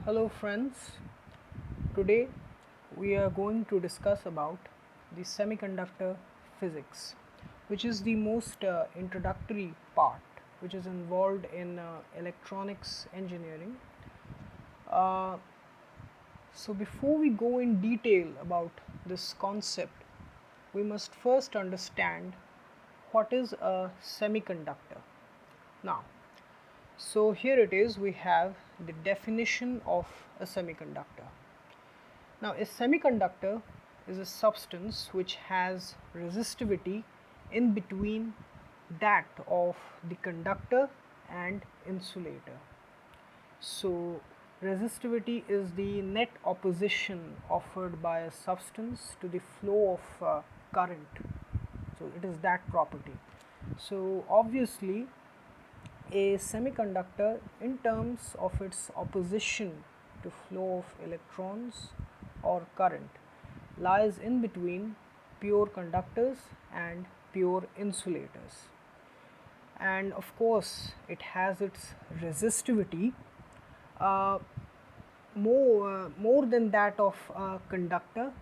Hello friends, today we are going to discuss about the semiconductor physics, which is the most introductory part which is involved in electronics engineering. Uh, so before we go in detail about this concept, we must first understand what is a semiconductor. Now, so here it is, we have the definition of a semiconductor. Now, a semiconductor is a substance which has resistivity in between that of the conductor and insulator. So, resistivity is the net opposition offered by a substance to the flow of current. So, it is that property. So, obviously, a semiconductor, in terms of its opposition to flow of electrons or current, lies in between pure conductors and pure insulators. And of course, it has its resistivity uh, more than that of a conductor,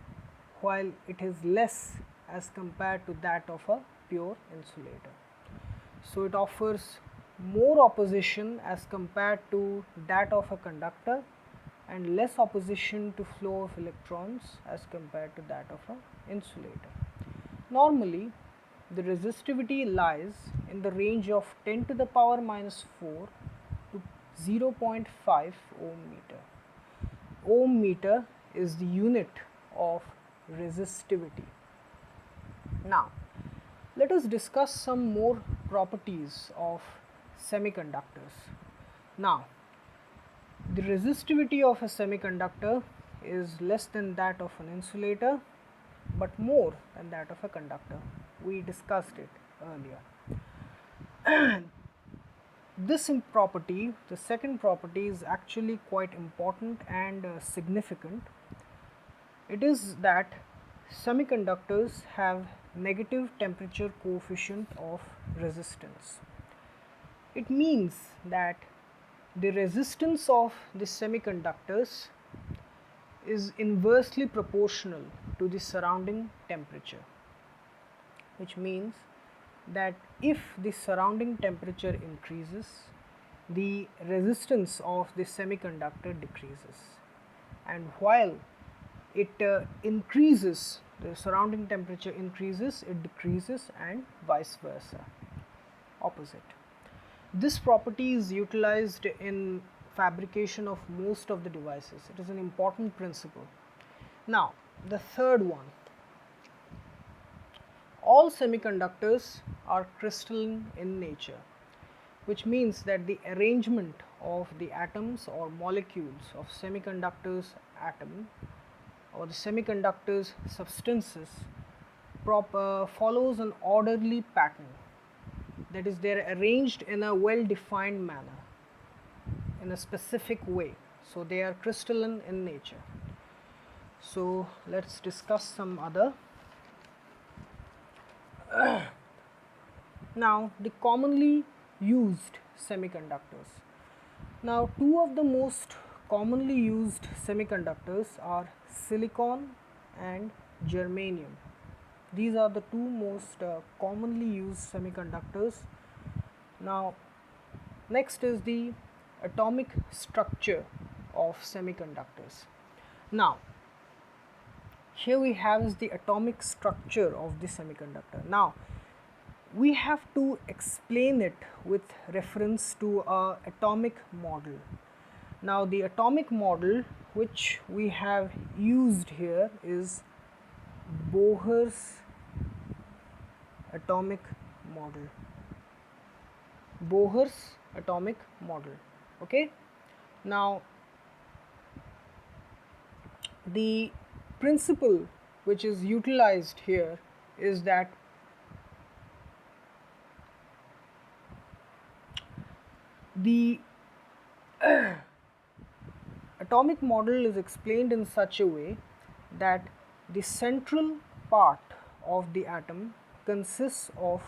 while it is less as compared to that of a pure insulator. So it offers more opposition as compared to that of a conductor and less opposition to flow of electrons as compared to that of an insulator. Normally, the resistivity lies in the range of 10 to the power minus 4 to 0.5 ohm meter. Ohm meter is the unit of resistivity. Now, let us discuss some more properties of semiconductors. Now, the resistivity of a semiconductor is less than that of an insulator, but more than that of a conductor. We discussed it earlier. This property, the second property, is actually quite important and significant. It is that semiconductors have negative temperature coefficient of resistance. It means that the resistance of the semiconductors is inversely proportional to the surrounding temperature, which means that if the surrounding temperature increases, the resistance of the semiconductor decreases, and while it increases, the surrounding temperature increases, it decreases, and vice versa, opposite. This property is utilized in fabrication of most of the devices. It is an important principle. Now, the third one, all semiconductors are crystalline in nature, which means that the arrangement of the atoms or molecules of semiconductors atom or the semiconductors substances follows an orderly pattern. That is, they are arranged in a well-defined manner, in a specific way. So they are crystalline in nature. So let's discuss some other. Now, the commonly used semiconductors. Now, two of the most commonly used semiconductors are silicon and germanium. These are the two most commonly used semiconductors. Now, next is the atomic structure of semiconductors. Now, here we have is the atomic structure of the semiconductor. Now, we have to explain it with reference to a atomic model. Now, the atomic model which we have used here is Bohr's atomic model. Bohr's atomic model. Okay. Now, the principle which is utilized here is that the atomic model is explained in such a way that the central part of the atom consists of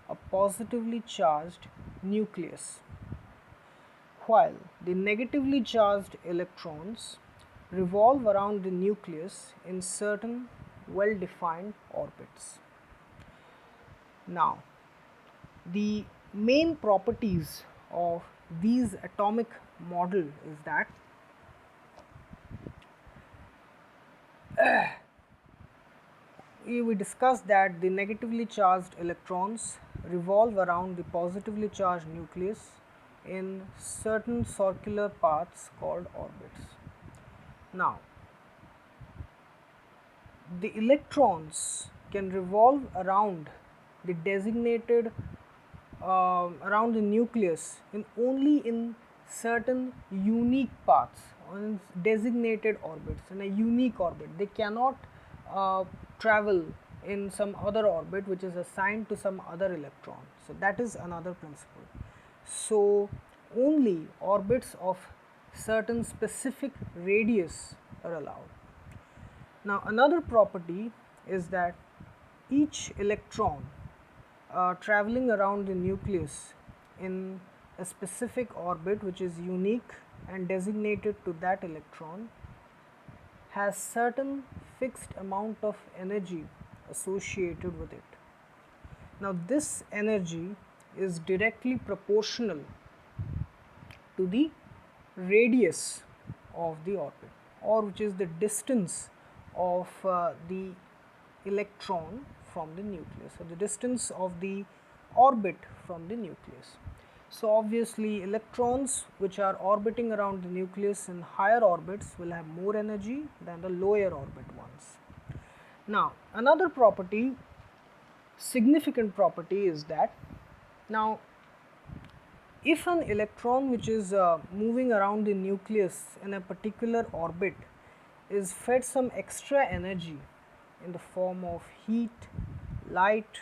a positively charged nucleus, while the negatively charged electrons revolve around the nucleus in certain well-defined orbits. Now, the main properties of these atomic model is that we discussed that the negatively charged electrons revolve around the positively charged nucleus in certain circular paths called orbits. Now, the electrons can revolve around the designated around the nucleus in certain unique paths or in designated orbits, in a unique orbit. They cannot travel in some other orbit which is assigned to some other electron. So, that is another principle. So, only orbits of certain specific radius are allowed. Now, another property is that each electron traveling around the nucleus in a specific orbit which is unique and designated to that electron has certain fixed amount of energy associated with it. Now, this energy is directly proportional to the radius of the orbit, or which is the distance of the electron from the nucleus, or the distance of the orbit from the nucleus. So, obviously electrons which are orbiting around the nucleus in higher orbits will have more energy than the lower orbit ones. Now, another property, significant property, is that now if an electron which is moving around the nucleus in a particular orbit is fed some extra energy in the form of heat, light,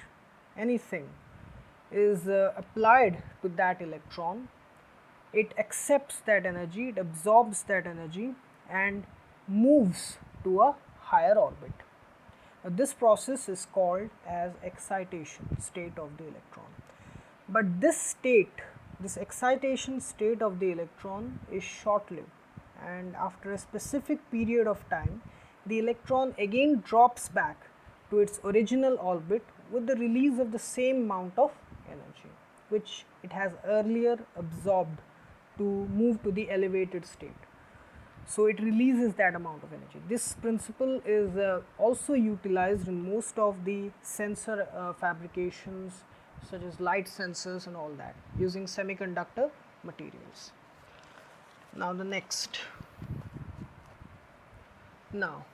anything is applied to that electron, it accepts that energy, it absorbs that energy and moves to a higher orbit. Now, this process is called as excitation state of the electron. But this state, this excitation state of the electron is short-lived, and after a specific period of time, the electron again drops back to its original orbit with the release of the same amount of energy which it has earlier absorbed to move to the elevated state. So, it releases that amount of energy. This principle is also utilized in most of the sensor fabrications such as light sensors and all that, using semiconductor materials. Now, the next. Now,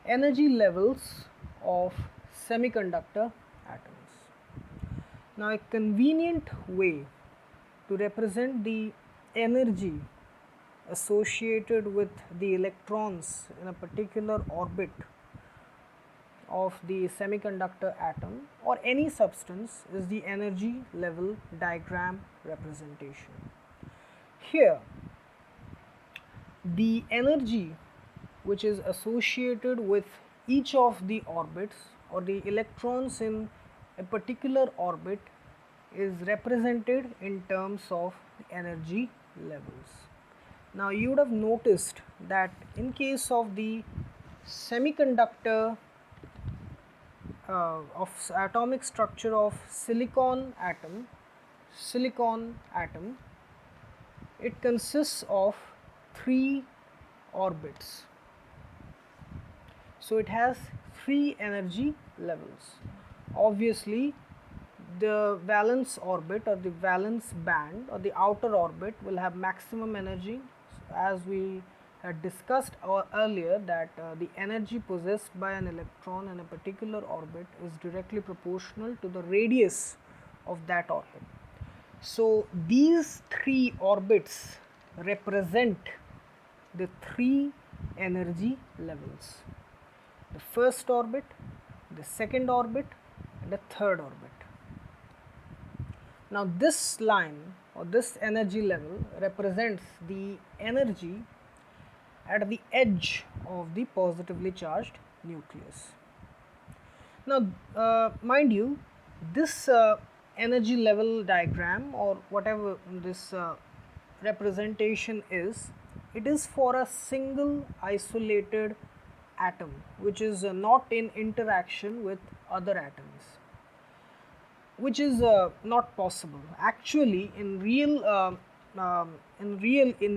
energy levels of semiconductor atoms. Now, a convenient way to represent the energy associated with the electrons in a particular orbit of the semiconductor atom or any substance is the energy level diagram representation. Here, the energy which is associated with each of the orbits or the electrons in a particular orbit is represented in terms of energy levels. Now, you would have noticed that in case of the semiconductor of atomic structure of silicon atom, it consists of 3 orbits. So, it has 3 energy levels. Obviously, the valence orbit or the valence band or the outer orbit will have maximum energy, as we had discussed earlier that the energy possessed by an electron in a particular orbit is directly proportional to the radius of that orbit. So, these 3 orbits represent the 3 energy levels: the first orbit, the second orbit and the third orbit. Now, this line or this energy level represents the energy at the edge of the positively charged nucleus. Now, mind you, this energy level diagram, or whatever this representation is, it is for a single isolated atom which is not in interaction with other atoms, which is not possible. Actually, in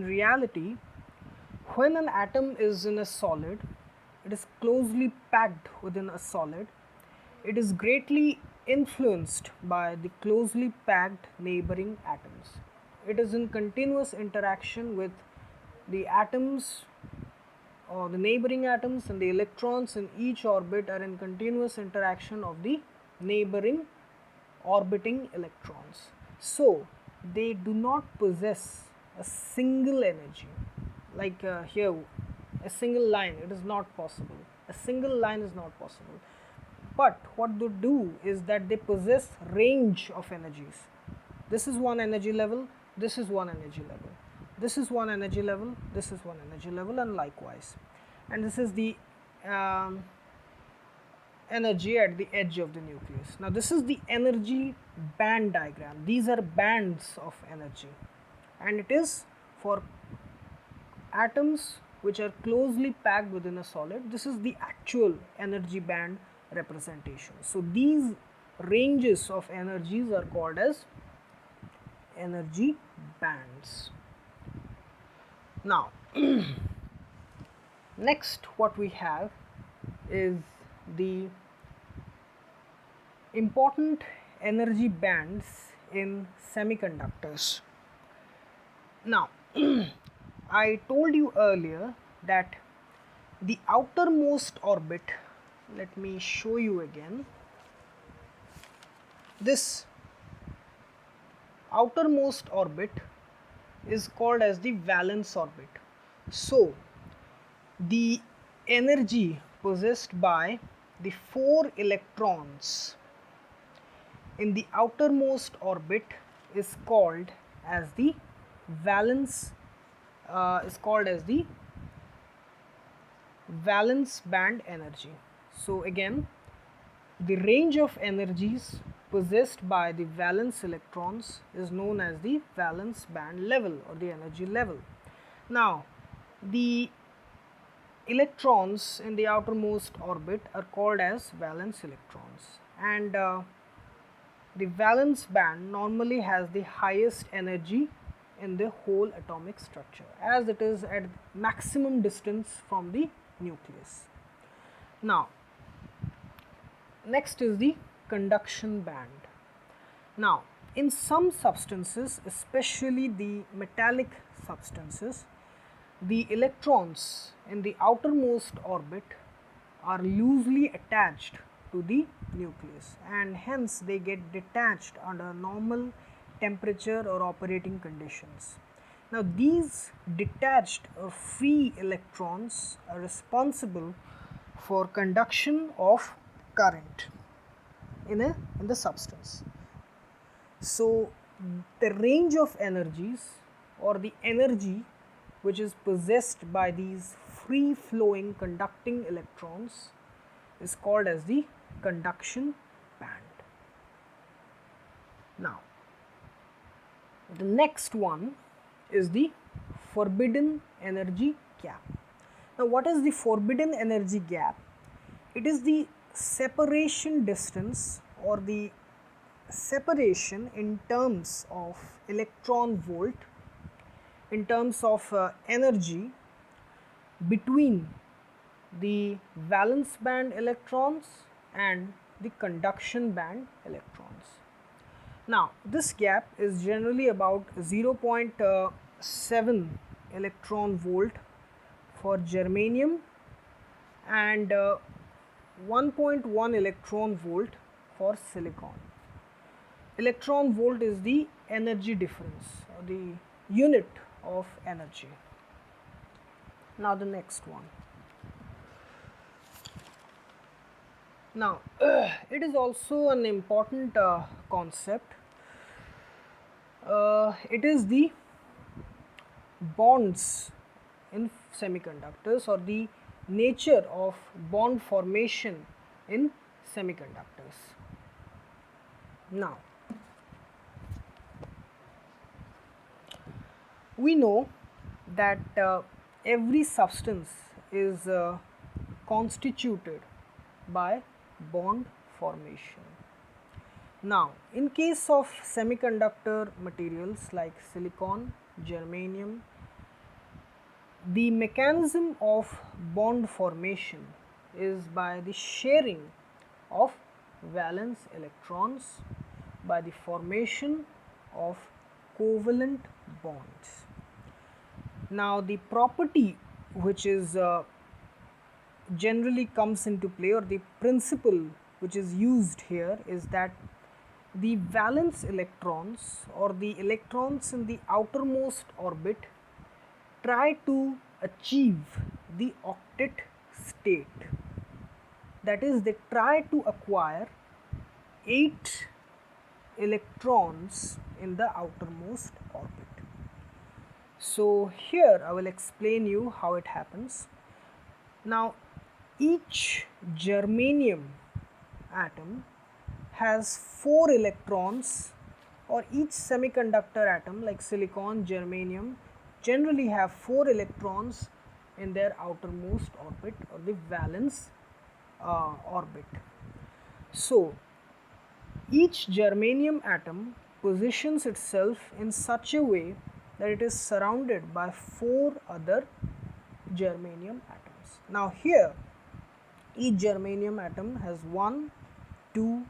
reality, when an atom is in a solid, it is closely packed within a solid. It is greatly influenced by the closely packed neighboring atoms. It is in continuous interaction with the atoms, or the neighboring atoms, and the electrons in each orbit are in continuous interaction of the neighboring orbiting electrons. So they do not possess a single energy, like here a single line. It is not possible. A single line is not possible. But what they do is that they possess range of energies. This is one energy level, this is one energy level, this is one energy level, this is one energy level, and likewise. And this is the energy at the edge of the nucleus. Now this is the energy band diagram. These are bands of energy, and it is for atoms which are closely packed within a solid. This is the actual energy band representation. So these ranges of energies are called as energy bands. Now next what we have is the important energy bands in semiconductors. Now I told you earlier that the outermost orbit, let me show you again, this outermost orbit is called as the valence orbit. So the energy possessed by the 4 electrons in the outermost orbit is called as the valence band energy. So again, the range of energies possessed by the valence electrons is known as the valence band level, or the energy level. Now the electrons in the outermost orbit are called as valence electrons, and the valence band normally has the highest energy in the whole atomic structure, as it is at maximum distance from the nucleus. Now next is the conduction band. Now in some substances, especially the metallic substances, the electrons in the outermost orbit are loosely attached to the nucleus, and hence they get detached under normal temperature or operating conditions. Now these detached or free electrons are responsible for conduction of current in the substance. So the range of energies, or the energy which is possessed by these free flowing conducting electrons, is called as the conduction band. Now the next one is the forbidden energy gap. Now what is the forbidden energy gap? It is the separation distance, or the separation in terms of electron volt, in terms of energy, between the valence band electrons and the conduction band electrons. Now this gap is generally about 0.7 electron volt for germanium, and 1.1 electron volt for silicon. Electron volt is the energy difference, or the unit of energy. Now the next one. Now it is also an important concept. It is the bonds in semiconductors, or the nature of bond formation in semiconductors. Now We know that every substance is constituted by bond formation. Now, in case of semiconductor materials like silicon, germanium, the mechanism of bond formation is by the sharing of valence electrons, by the formation of covalent bonds. Now, the property which is generally comes into play, or the principle which is used here, is that the valence electrons or the electrons in the outermost orbit try to achieve the octet state. That is, they try to acquire 8 electrons in the outermost orbit. So here I will explain you how it happens. Now, each germanium atom has 4 electrons, or each semiconductor atom like silicon, germanium generally have 4 electrons in their outermost orbit, or the valence orbit. So each germanium atom positions itself in such a way that it is surrounded by 4 other germanium atoms. Now here each germanium atom has 1, 2,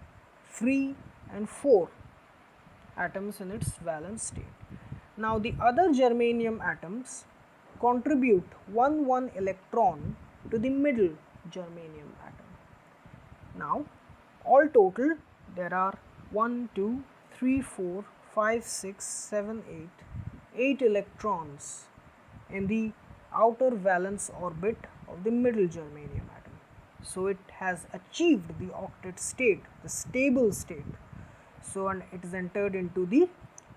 3 and 4 atoms in its valence state. Now the other germanium atoms contribute 1 electron to the middle germanium atom. Now all total there are 1, 2, 3, 4, 5, 6, 7, 8 electrons in the outer valence orbit of the middle germanium atom. So it has achieved the octet state, the stable state. So and it is entered into the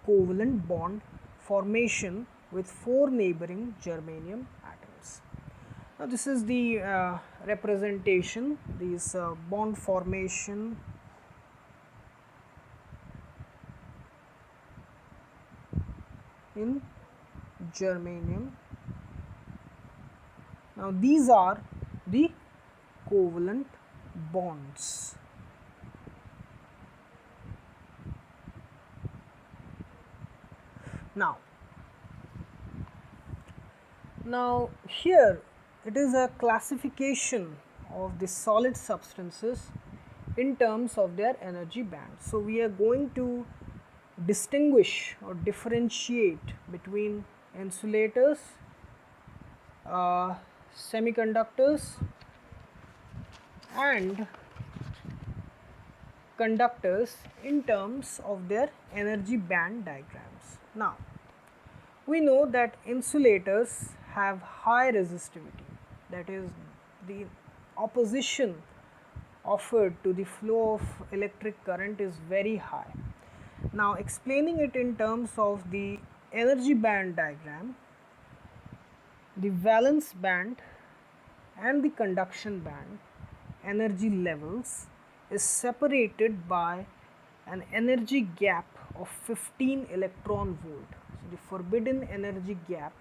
covalent bond formation with 4 neighboring germanium atoms. Now this is the representation, this bond formation in germanium. Now these are the covalent bonds. Now here it is a classification of the solid substances in terms of their energy band. So we are going to distinguish or differentiate between insulators, semiconductors and conductors in terms of their energy band diagrams. Now we know that insulators have high resistivity, that is, the opposition offered to the flow of electric current is very high. Now explaining it in terms of the energy band diagram, the valence band and the conduction band energy levels is separated by an energy gap of 15 electron volt. So the forbidden energy gap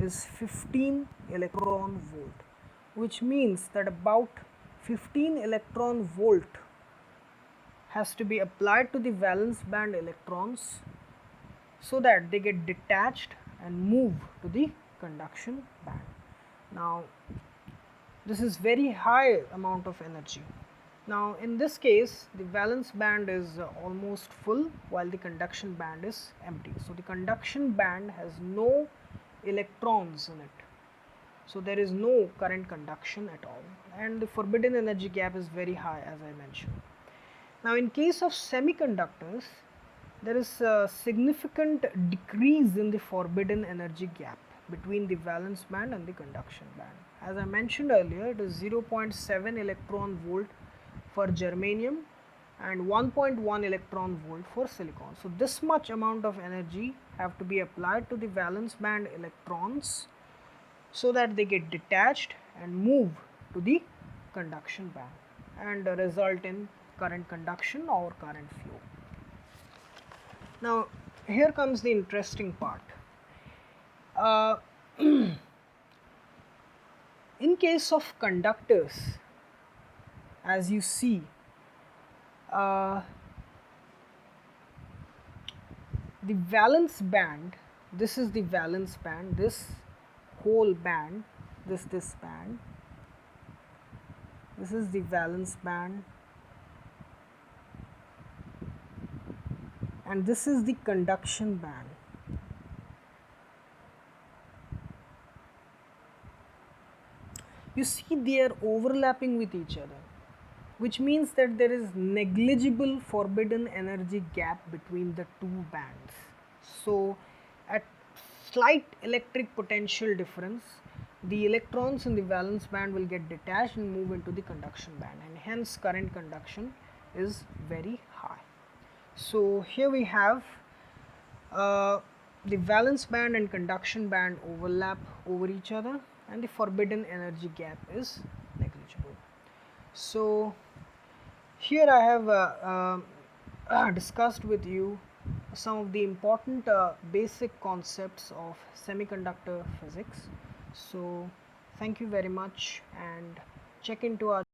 is 15 electron volt, which means that about 15 electron volt has to be applied to the valence band electrons so that they get detached and move to the conduction band. Now this is very high amount of energy. Now in this case the valence band is almost full while the conduction band is empty. So the conduction band has no electrons in it, so there is no current conduction at all, and the forbidden energy gap is very high, as I mentioned. Now in case of semiconductors, there is a significant decrease in the forbidden energy gap between the valence band and the conduction band. As I mentioned earlier, it is 0.7 electron volt for germanium and 1.1 electron volt for silicon. So this much amount of energy have to be applied to the valence band electrons so that they get detached and move to the conduction band and result in current conduction or current flow. Now here comes the interesting part. Uh, in case of conductors, as you see, uh, the valence band, this is the valence band, this whole band, this band, this is the valence band, and this is the conduction band. You see they are overlapping with each other, which means that there is negligible forbidden energy gap between the two bands. So at slight electric potential difference, the electrons in the valence band will get detached and move into the conduction band, and hence current conduction is very high. So here we have the valence band and conduction band overlap over each other, and the forbidden energy gap is negligible. So here I have discussed with you some of the important basic concepts of semiconductor physics. So thank you very much, and check into our